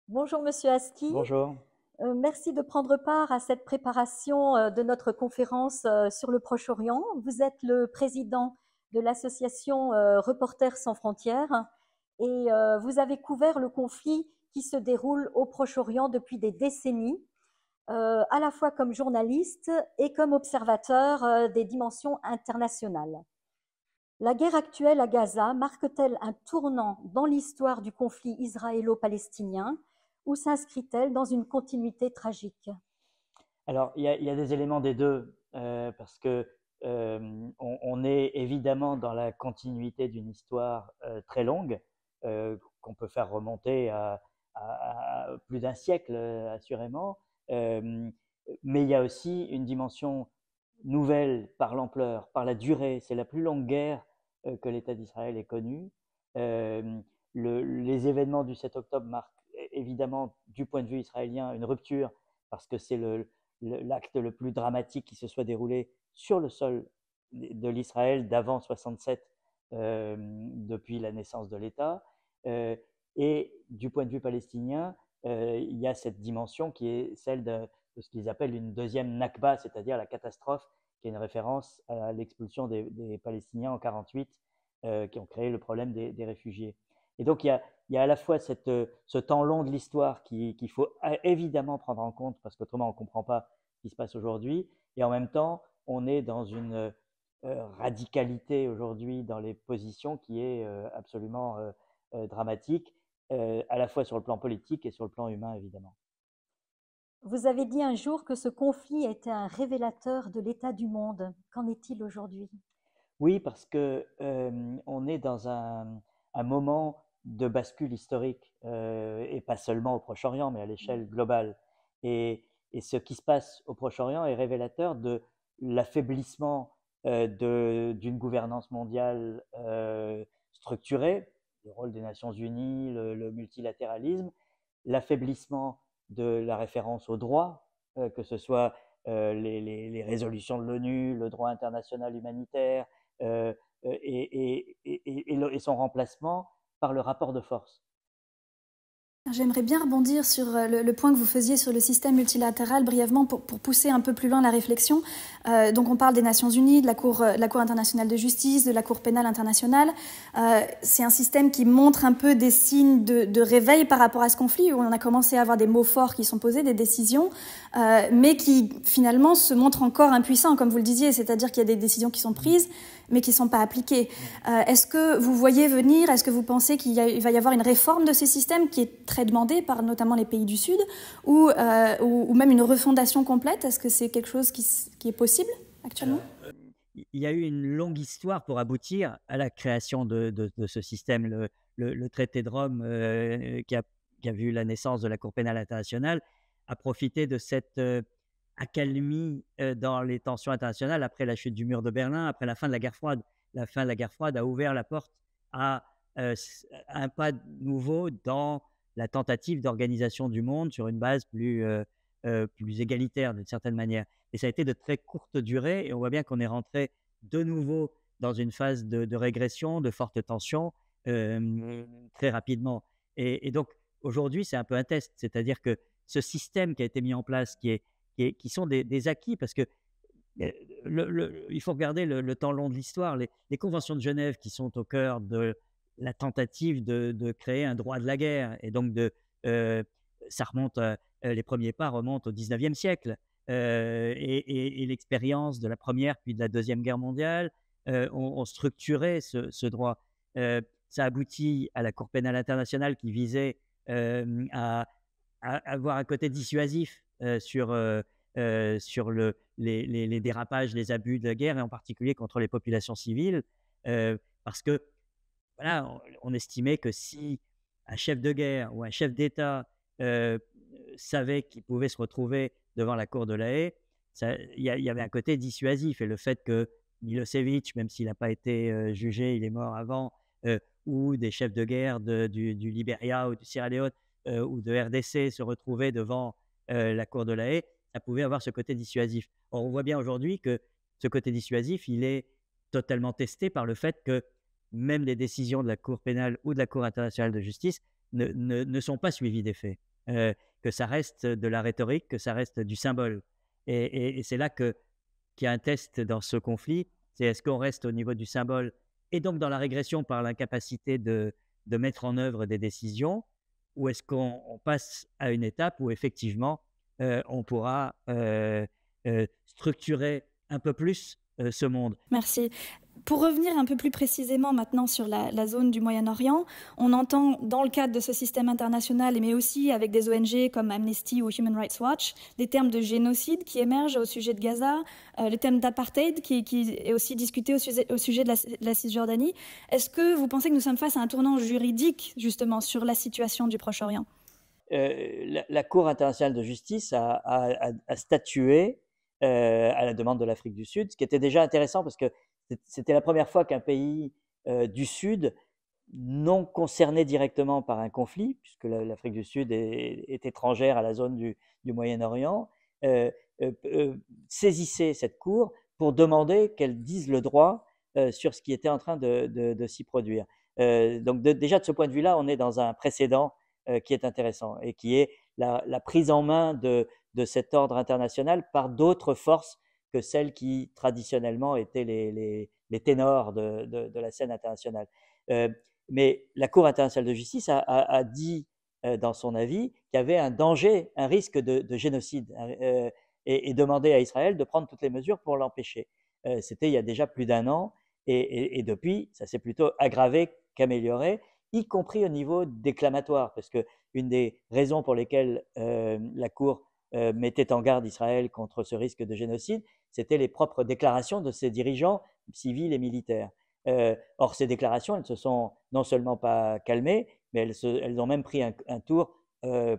Bonjour Monsieur Aski. Bonjour. Merci de prendre part à cette préparation de notre conférence sur le Proche-Orient. Vous êtes le président de l'association Reporters sans frontières et vous avez couvert le conflit qui se déroule au Proche-Orient depuis des décennies, à la fois comme journaliste et comme observateur des dimensions internationales. La guerre actuelle à Gaza marque-t-elle un tournant dans l'histoire du conflit israélo-palestinien ou s'inscrit-elle dans une continuité tragique? Alors, il y a des éléments des deux, parce que on est évidemment dans la continuité d'une histoire très longue, qu'on peut faire remonter à plus d'un siècle, assurément. Euh, mais il y a aussi une dimension nouvelle par l'ampleur, par la durée. C'est la plus longue guerre que l'État d'Israël ait connue. Euh, les événements du 7 octobre marquent évidemment, du point de vue israélien, une rupture, parce que c'est l'acte le plus dramatique qui se soit déroulé sur le sol de l'Israël d'avant 67, depuis la naissance de l'État. Et du point de vue palestinien, il y a cette dimension qui est celle de ce qu'ils appellent une deuxième Nakba, c'est-à-dire la catastrophe, qui est une référence à l'expulsion des Palestiniens en 1948, qui ont créé le problème des réfugiés. Et donc il y a à la fois ce temps long de l'histoire qu'il faut évidemment prendre en compte, parce qu'autrement on ne comprend pas ce qui se passe aujourd'hui, et en même temps on est dans une radicalité aujourd'hui dans les positions qui est absolument dramatique, à la fois sur le plan politique et sur le plan humain évidemment. Vous avez dit un jour que ce conflit était un révélateur de l'état du monde. Qu'en est-il aujourd'hui? Oui, parce que on est dans un moment de bascule historique, et pas seulement au Proche-Orient, mais à l'échelle globale. Et ce qui se passe au Proche-Orient est révélateur de l'affaiblissement d'une gouvernance mondiale structurée, le rôle des Nations Unies, le multilatéralisme, l'affaiblissement de la référence au droit, que ce soit les résolutions de l'ONU, le droit international humanitaire, euh, et son remplacement par le rapport de force. J'aimerais bien rebondir sur le point que vous faisiez sur le système multilatéral brièvement pour pousser un peu plus loin la réflexion. Donc on parle des Nations Unies, de la Cour internationale de justice, de la Cour pénale internationale. C'est un système qui montre un peu des signes de réveil par rapport à ce conflit, où on a commencé à avoir des mots forts qui sont posés, des décisions, mais qui finalement se montrent encore impuissants, comme vous le disiez, c'est-à-dire qu'il y a des décisions qui sont prises, mais qui ne sont pas appliquées. Est-ce que vous voyez venir, est-ce que vous pensez qu'il va y avoir une réforme de ces systèmes qui est très demandée par notamment les pays du Sud, ou même une refondation complète? Est-ce que c'est quelque chose qui est possible actuellement? Alors, il y a eu une longue histoire pour aboutir à la création de ce système. Le traité de Rome, qui a vu la naissance de la Cour pénale internationale, a profité de cette accalmie dans les tensions internationales après la chute du mur de Berlin, après la fin de la guerre froide. La fin de la guerre froide a ouvert la porte à un pas nouveau dans la tentative d'organisation du monde sur une base plus égalitaire d'une certaine manière. Et ça a été de très courte durée, et on voit bien qu'on est rentré de nouveau dans une phase de régression, de forte tension, très rapidement. Et donc, aujourd'hui, c'est un peu un test, c'est-à-dire que ce système qui a été mis en place, qui sont des acquis, parce que il faut regarder le temps long de l'histoire, les conventions de Genève qui sont au cœur de la tentative de créer un droit de la guerre, et donc euh, ça remonte, les premiers pas remontent au 19e siècle, et l'expérience de la première puis de la deuxième guerre mondiale ont structuré ce droit. Ça aboutit à la Cour pénale internationale qui visait à avoir un côté dissuasif sur les dérapages, les abus de la guerre, et en particulier contre les populations civiles, parce que voilà, on estimait que si un chef de guerre ou un chef d'État savait qu'il pouvait se retrouver devant la cour de la Haye, il y avait un côté dissuasif, et le fait que Milosevic, même s'il n'a pas été jugé, il est mort avant, ou des chefs de guerre du Libéria ou du Sierra Leone ou de RDC se retrouvaient devant la cour de la Haye, ça pouvait avoir ce côté dissuasif. Or, on voit bien aujourd'hui que ce côté dissuasif, il est totalement testé par le fait que même les décisions de la Cour pénale ou de la Cour internationale de justice ne sont pas suivies des faits. que ça reste de la rhétorique, que ça reste du symbole. Et c'est là qu'il y a un test dans ce conflit, c'est est-ce qu'on reste au niveau du symbole et donc dans la régression par l'incapacité de mettre en œuvre des décisions, ou est-ce qu'on passe à une étape où effectivement on pourra structurer un peu plus ce monde. Merci. Pour revenir un peu plus précisément maintenant sur la zone du Moyen-Orient, on entend dans le cadre de ce système international, mais aussi avec des ONG comme Amnesty ou Human Rights Watch, des termes de génocide qui émergent au sujet de Gaza, le thème d'apartheid qui est aussi discuté au sujet de la Cisjordanie. Est-ce que vous pensez que nous sommes face à un tournant juridique justement sur la situation du Proche-Orient ? La Cour internationale de justice a statué à la demande de l'Afrique du Sud, ce qui était déjà intéressant parce que c'était la première fois qu'un pays du Sud, non concerné directement par un conflit, puisque l'Afrique du Sud est étrangère à la zone du Moyen-Orient, saisissait cette Cour pour demander qu'elle dise le droit sur ce qui était en train de s'y produire. Donc déjà de ce point de vue-là, on est dans un précédent qui est intéressant et qui est la prise en main de cet ordre international par d'autres forces que celles qui traditionnellement étaient les ténors de la scène internationale. Mais la Cour internationale de justice a dit dans son avis qu'il y avait un danger, un risque de génocide et demandé à Israël de prendre toutes les mesures pour l'empêcher. C'était il y a déjà plus d'un an et depuis, ça s'est plutôt aggravé qu'amélioré, y compris au niveau déclamatoire, parce qu'une des raisons pour lesquelles la Cour mettait en garde Israël contre ce risque de génocide, c'était les propres déclarations de ses dirigeants civils et militaires. Or, ces déclarations, elles ne se sont non seulement pas calmées, mais elles ont même pris un tour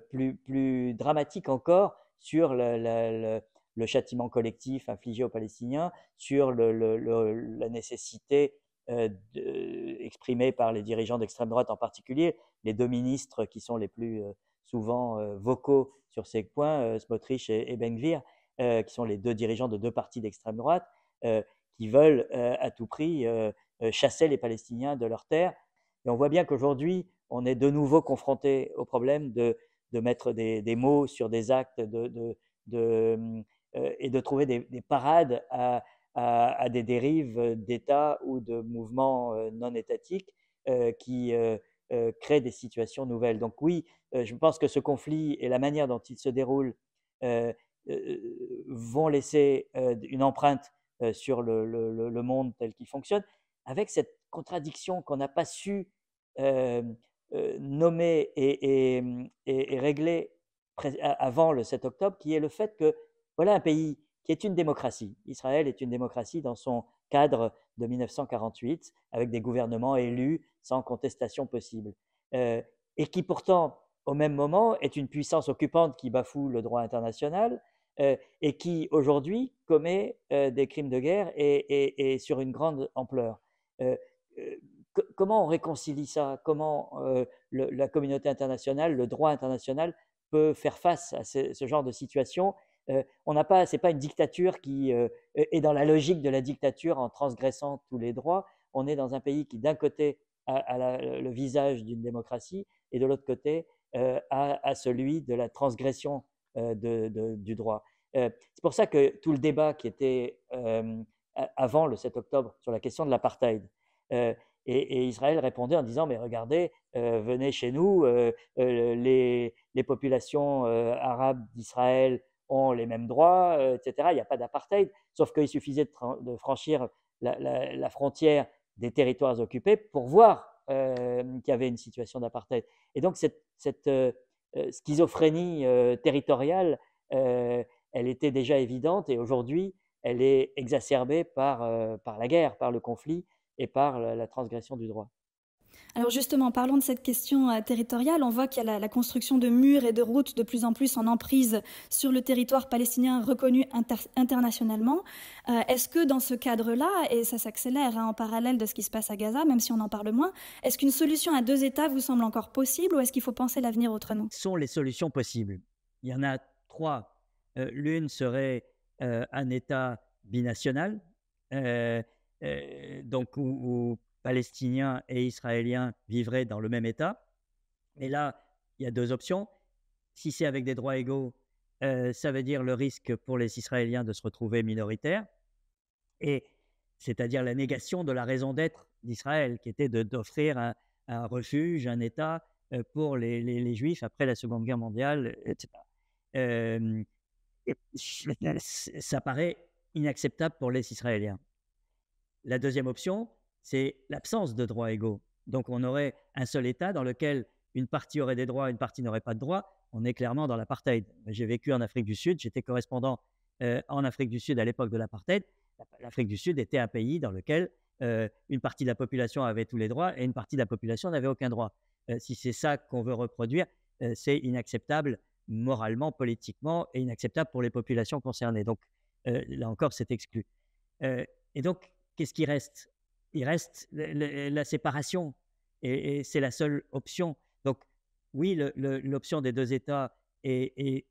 plus dramatique encore sur le châtiment collectif infligé aux Palestiniens, sur la nécessité exprimée par les dirigeants d'extrême droite en particulier, les deux ministres qui sont les plus souvent vocaux sur ces points, Smotrich et Ben-Gvir, qui sont les deux dirigeants de deux partis d'extrême droite, qui veulent à tout prix chasser les Palestiniens de leurs terres. Et on voit bien qu'aujourd'hui, on est de nouveau confronté au problème de mettre des mots sur des actes et de trouver des parades à des dérives d'États ou de mouvements non étatiques qui créent des situations nouvelles. Donc oui, je pense que ce conflit et la manière dont il se déroule vont laisser une empreinte sur le monde tel qu'il fonctionne, avec cette contradiction qu'on n'a pas su nommer et régler avant le 7 octobre, qui est le fait que voilà un pays qui est une démocratie. Israël est une démocratie dans son cadre de 1948, avec des gouvernements élus sans contestation possible, et qui pourtant, au même moment, est une puissance occupante qui bafoue le droit international et qui, aujourd'hui, commet des crimes de guerre et sur une grande ampleur. Comment on réconcilie ça? Comment la communauté internationale, le droit international peut faire face à ce genre de situation? C'est pas une dictature qui est dans la logique de la dictature en transgressant tous les droits. On est dans un pays qui, d'un côté, a le visage d'une démocratie et de l'autre côté, a celui de la transgression du droit. C'est pour ça que tout le débat qui était avant le 7 octobre sur la question de l'apartheid, et Israël répondait en disant mais regardez, venez chez nous, les populations arabes d'Israël ont les mêmes droits, etc. Il n'y a pas d'apartheid, sauf qu'il suffisait de franchir la frontière des territoires occupés pour voir qu'il y avait une situation d'apartheid. Et donc cette schizophrénie territoriale, elle était déjà évidente et aujourd'hui, elle est exacerbée par la guerre, par le conflit et par la transgression du droit. Alors justement, parlons de cette question territoriale. On voit qu'il y a la construction de murs et de routes de plus en plus en emprise sur le territoire palestinien reconnu internationalement. Est-ce que dans ce cadre-là, et ça s'accélère en parallèle de ce qui se passe à Gaza, même si on en parle moins, est-ce qu'une solution à deux États vous semble encore possible ou est-ce qu'il faut penser l'avenir autrement? Ce sont les solutions possibles. Il y en a trois. L'une serait un État binational, donc où Palestiniens et Israéliens vivraient dans le même État. Et là, il y a deux options. si c'est avec des droits égaux, ça veut dire le risque pour les Israéliens de se retrouver minoritaires, et c'est-à-dire la négation de la raison d'être d'Israël, qui était d'offrir un refuge, un État pour les Juifs après la Seconde Guerre mondiale, etc. Euh, et ça paraît inacceptable pour les Israéliens. La deuxième option, c'est l'absence de droits égaux. Donc, on aurait un seul État dans lequel une partie aurait des droits, une partie n'aurait pas de droits. On est clairement dans l'apartheid. J'ai vécu en Afrique du Sud, j'étais correspondant en Afrique du Sud à l'époque de l'apartheid. L'Afrique du Sud était un pays dans lequel une partie de la population avait tous les droits et une partie de la population n'avait aucun droit. Si c'est ça qu'on veut reproduire, c'est inacceptable moralement, politiquement, et inacceptable pour les populations concernées. Donc, là encore, c'est exclu. Et donc, qu'est-ce qui reste? Il reste la séparation, et c'est la seule option. Donc, oui, l'option des deux États est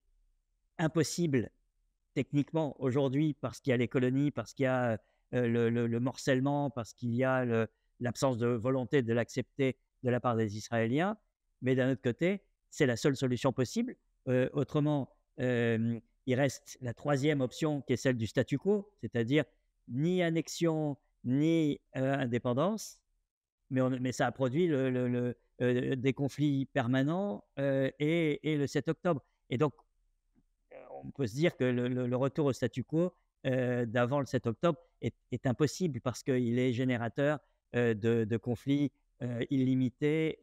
impossible techniquement aujourd'hui parce qu'il y a les colonies, parce qu'il y a le morcellement, parce qu'il y a l'absence de volonté de l'accepter de la part des Israéliens. Mais d'un autre côté, c'est la seule solution possible. Autrement, il reste la troisième option qui est celle du statu quo, c'est-à-dire ni annexion, ni indépendance, mais ça a produit des conflits permanents et le 7 octobre. Et donc, on peut se dire que le retour au statu quo d'avant le 7 octobre est impossible parce qu'il est générateur de conflits illimités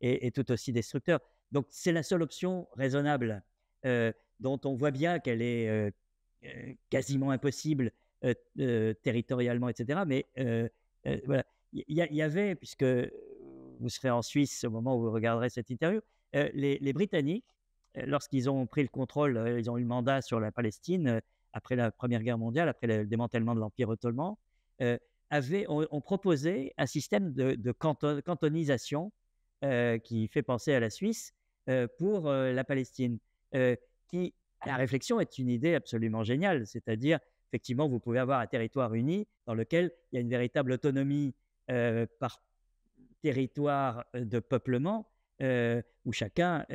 et tout aussi destructeurs. Donc, c'est la seule option raisonnable dont on voit bien qu'elle est quasiment impossible territorialement, etc. Mais voilà, il y avait, puisque vous serez en Suisse au moment où vous regarderez cette interview, les Britanniques, lorsqu'ils ont pris le contrôle, ils ont eu le mandat sur la Palestine après la Première Guerre mondiale, après le démantèlement de l'Empire ottoman, ont proposé un système de cantonisation qui fait penser à la Suisse pour la Palestine, qui, à la réflexion, est une idée absolument géniale. C'est-à-dire, effectivement, vous pouvez avoir un territoire uni dans lequel il y a une véritable autonomie par territoire de peuplement, où chacun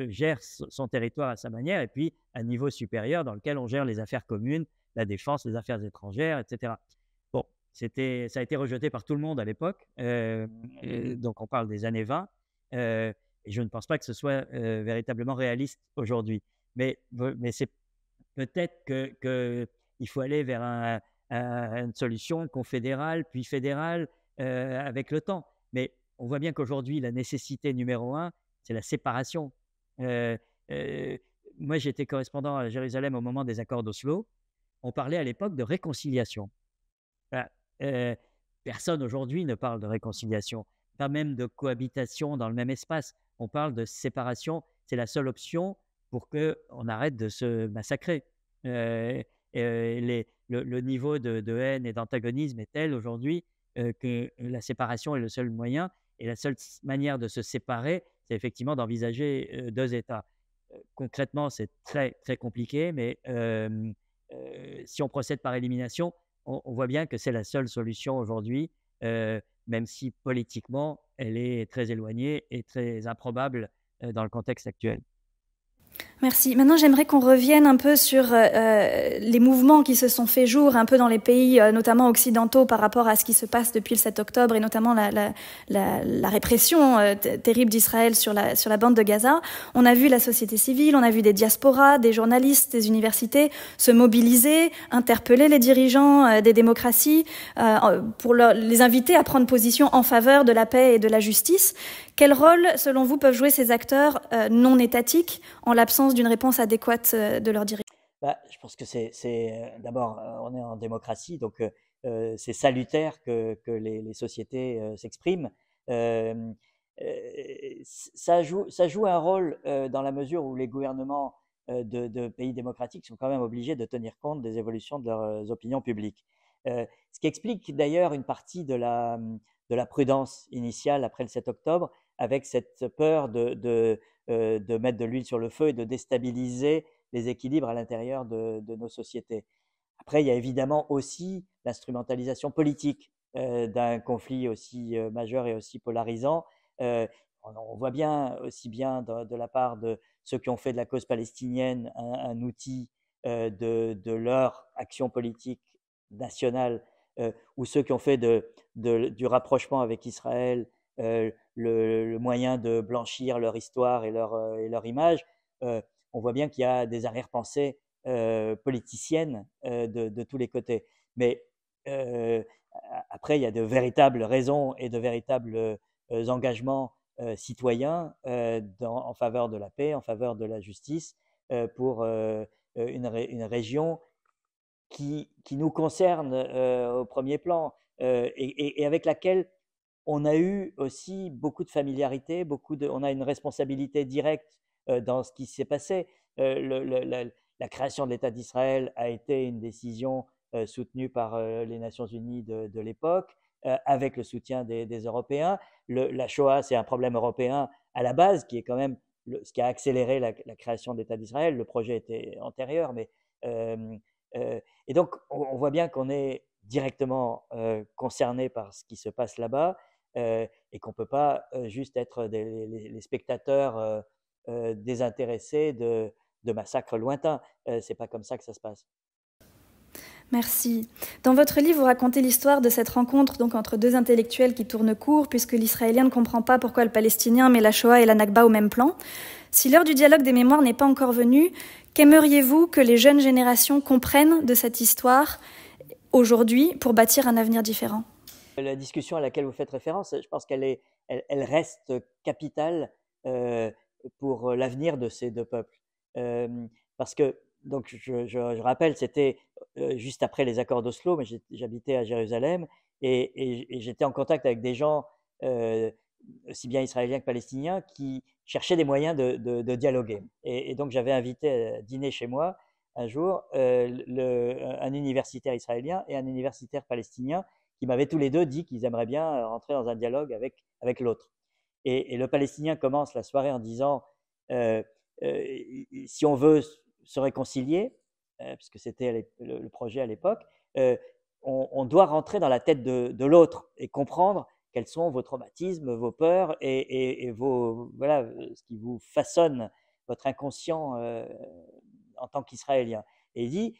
gère son territoire à sa manière, et puis un niveau supérieur dans lequel on gère les affaires communes, la défense, les affaires étrangères, etc. Bon, ça a été rejeté par tout le monde à l'époque, donc on parle des années 20, et je ne pense pas que ce soit véritablement réaliste aujourd'hui. Mais c'est peut-être qu'il faut aller vers une solution confédérale, puis fédérale, avec le temps. Mais on voit bien qu'aujourd'hui, la nécessité numéro un, c'est la séparation. Moi, j'étais correspondant à Jérusalem au moment des accords d'Oslo. On parlait à l'époque de réconciliation. Personne aujourd'hui ne parle de réconciliation, pas même de cohabitation dans le même espace. On parle de séparation. C'est la seule option pour qu'on arrête de se massacrer. Le niveau de haine et d'antagonisme est tel aujourd'hui que la séparation est le seul moyen. Et la seule manière de se séparer, c'est effectivement d'envisager deux États. Concrètement, c'est très, très compliqué, mais si on procède par élimination, on voit bien que c'est la seule solution aujourd'hui, même si politiquement, elle est très éloignée et très improbable dans le contexte actuel. Merci. Maintenant, j'aimerais qu'on revienne un peu sur les mouvements qui se sont fait jour un peu dans les pays, notamment occidentaux, par rapport à ce qui se passe depuis le 7 octobre et notamment la répression terrible d'Israël sur la bande de Gaza. On a vu la société civile, on a vu des diasporas, des journalistes, des universités se mobiliser, interpeller les dirigeants des démocraties pour les inviter à prendre position en faveur de la paix et de la justice. Quel rôle, selon vous, peuvent jouer ces acteurs non étatiques en l'absence d'une réponse adéquate de leurs dirigeants? Je pense que c'est d'abord, on est en démocratie, donc c'est salutaire que les sociétés s'expriment. Ça joue un rôle dans la mesure où les gouvernements de pays démocratiques sont quand même obligés de tenir compte des évolutions de leurs opinions publiques. Ce qui explique d'ailleurs une partie de la prudence initiale après le 7 octobre, avec cette peur de mettre de l'huile sur le feu et de déstabiliser les équilibres à l'intérieur de nos sociétés. Après, il y a évidemment aussi l'instrumentalisation politique d'un conflit aussi majeur et aussi polarisant. On voit bien, aussi bien de la part ceux qui ont fait de la cause palestinienne un outil de leur action politique nationale, ou ceux qui ont fait du rapprochement avec Israël le moyen de blanchir leur histoire et leur image, on voit bien qu'il y a des arrière-pensées politiciennes de tous les côtés. Mais après, il y a de véritables raisons et de véritables engagements citoyens en faveur de la paix, en faveur de la justice, pour une région qui nous concerne au premier plan et avec laquelle on a eu aussi beaucoup de familiarité, on a une responsabilité directe dans ce qui s'est passé. La création de l'État d'Israël a été une décision soutenue par les Nations Unies de l'époque, avec le soutien des Européens. La Shoah, c'est un problème européen à la base, qui est quand même ce qui a accéléré la création de l'État d'Israël. Le projet était antérieur, mais et donc on voit bien qu'on est directement concerné par ce qui se passe là-bas et qu'on ne peut pas juste être les spectateurs désintéressés de massacres lointains. Ce n'est pas comme ça que ça se passe. Merci. Dans votre livre, vous racontez l'histoire de cette rencontre donc, entre deux intellectuels qui tournent court, puisque l'Israélien ne comprend pas pourquoi le Palestinien met la Shoah et la Nakba au même plan. Si l'heure du dialogue des mémoires n'est pas encore venue, qu'aimeriez-vous que les jeunes générations comprennent de cette histoire aujourd'hui pour bâtir un avenir différent ? La discussion à laquelle vous faites référence, je pense qu'elle reste capitale pour l'avenir de ces deux peuples. Parce que, donc, je rappelle, c'était juste après les accords d'Oslo, mais j'habitais à Jérusalem et j'étais en contact avec des gens, aussi bien israéliens que palestiniens, qui cherchaient des moyens de dialoguer. Et donc, j'avais invité à dîner chez moi un jour un universitaire israélien et un universitaire palestinien qui m'avaient tous les deux dit qu'ils aimeraient bien rentrer dans un dialogue avec l'autre. Et le Palestinien commence la soirée en disant si on veut se réconcilier, puisque c'était le projet à l'époque, on doit rentrer dans la tête de l'autre et comprendre quels sont vos traumatismes, vos peurs et voilà, ce qui vous façonne votre inconscient en tant qu'Israélien. Et il dit,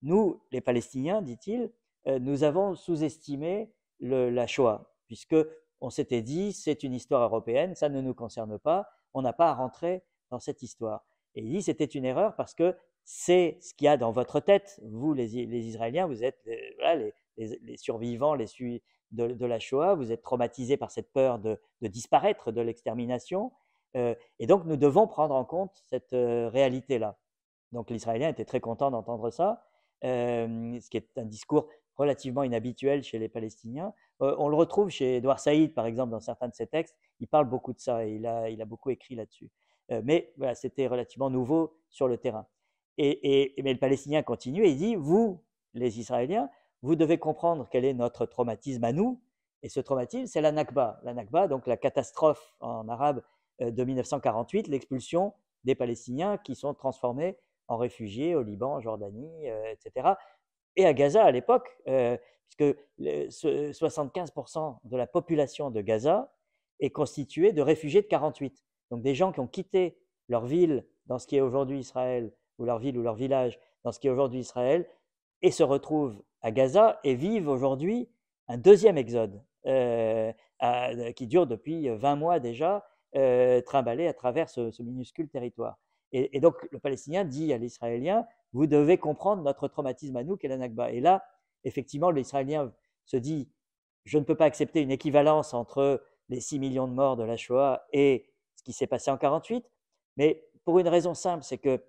nous, les Palestiniens, dit-il, nous avons sous-estimé la Shoah, puisqu'on s'était dit, c'est une histoire européenne, ça ne nous concerne pas, on n'a pas à rentrer dans cette histoire. Et il dit, c'était une erreur parce que c'est ce qu'il y a dans votre tête. Vous, les Israéliens, vous êtes les survivants de la Shoah, vous êtes traumatisés par cette peur de disparaître, de l'extermination. Et donc, nous devons prendre en compte cette réalité-là. Donc, l'Israélien était très content d'entendre ça, ce qui est un discours relativement inhabituel chez les Palestiniens. On le retrouve chez Edouard Saïd, par exemple, dans certains de ses textes. Il parle beaucoup de ça et il a beaucoup écrit là-dessus. Mais voilà, c'était relativement nouveau sur le terrain. Mais le Palestinien continue et il dit, vous, les Israéliens, vous devez comprendre quel est notre traumatisme à nous. Et ce traumatisme, c'est la Nakba. La Nakba, donc la catastrophe en arabe de 1948, l'expulsion des Palestiniens qui sont transformés en réfugiés au Liban, en Jordanie, etc. Et à Gaza à l'époque, puisque 75% de la population de Gaza est constituée de réfugiés de 48. Donc des gens qui ont quitté leur ville dans ce qui est aujourd'hui Israël, ou leur ville ou leur village dans ce qui est aujourd'hui Israël, et se retrouvent à Gaza et vivent aujourd'hui un deuxième exode qui dure depuis 20 mois déjà, trimballé à travers ce minuscule territoire. Et donc le Palestinien dit à l'Israélien, vous devez comprendre notre traumatisme à nous, qu'est la Nakba. Et là, effectivement, l'Israélien se dit, je ne peux pas accepter une équivalence entre les 6 millions de morts de la Shoah et ce qui s'est passé en 1948, mais pour une raison simple, c'est que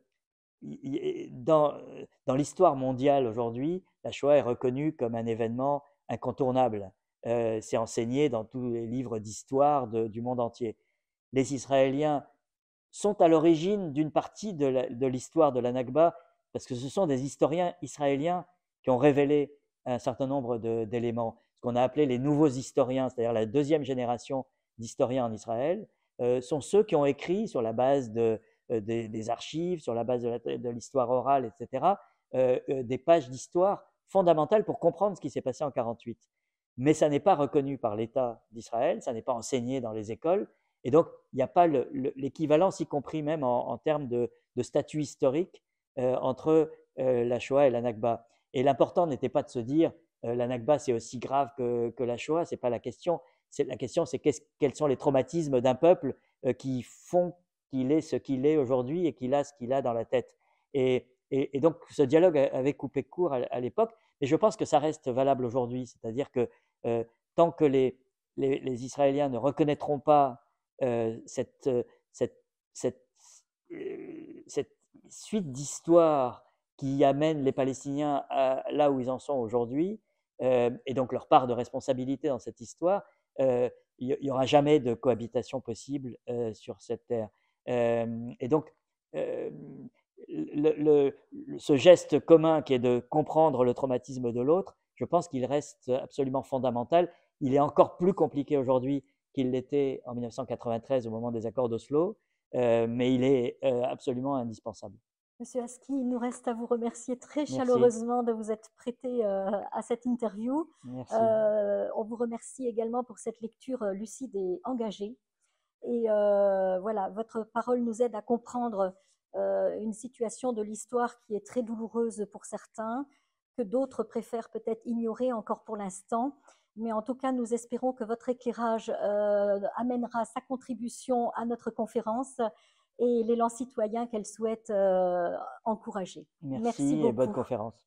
dans l'histoire mondiale aujourd'hui, la Shoah est reconnue comme un événement incontournable. C'est enseigné dans tous les livres d'histoire du monde entier. Les Israéliens sont à l'origine d'une partie de l'histoire de la Nakba, parce que ce sont des historiens israéliens qui ont révélé un certain nombre d'éléments, ce qu'on a appelé les nouveaux historiens, c'est-à-dire la deuxième génération d'historiens en Israël, sont ceux qui ont écrit sur la base des archives, sur la base de l'histoire orale, etc., des pages d'histoire fondamentales pour comprendre ce qui s'est passé en 1948. Mais ça n'est pas reconnu par l'État d'Israël, ça n'est pas enseigné dans les écoles, Et donc, il n'y a pas l'équivalence, y compris même en termes de statut historique, entre la Shoah et la Nakba. Et l'important n'était pas de se dire la Nakba, c'est aussi grave que la Shoah, ce n'est pas la question. La question, c'est quels sont les traumatismes d'un peuple qui font qu'il est ce qu'il est aujourd'hui et qu'il a ce qu'il a dans la tête. Et donc, ce dialogue avait coupé court à l'époque, et je pense que ça reste valable aujourd'hui. C'est-à-dire que tant que les Israéliens ne reconnaîtront pas cette, cette, cette, cette suite d'histoires qui amène les Palestiniens là où ils en sont aujourd'hui, et donc leur part de responsabilité dans cette histoire, il n'y aura jamais de cohabitation possible sur cette terre. Et donc, ce geste commun qui est de comprendre le traumatisme de l'autre, je pense qu'il reste absolument fondamental. Il est encore plus compliqué aujourd'hui qu'il l'était en 1993 au moment des accords d'Oslo, mais il est absolument indispensable. Monsieur Aski, il nous reste à vous remercier très Merci. chaleureusement de vous être prêté à cette interview. Merci. On vous remercie également pour cette lecture lucide et engagée. Et voilà, votre parole nous aide à comprendre une situation de l'histoire qui est très douloureuse pour certains, que d'autres préfèrent peut-être ignorer encore pour l'instant. Mais en tout cas, nous espérons que votre éclairage amènera sa contribution à notre conférence et l'élan citoyen qu'elle souhaite encourager. Merci et bonne conférence.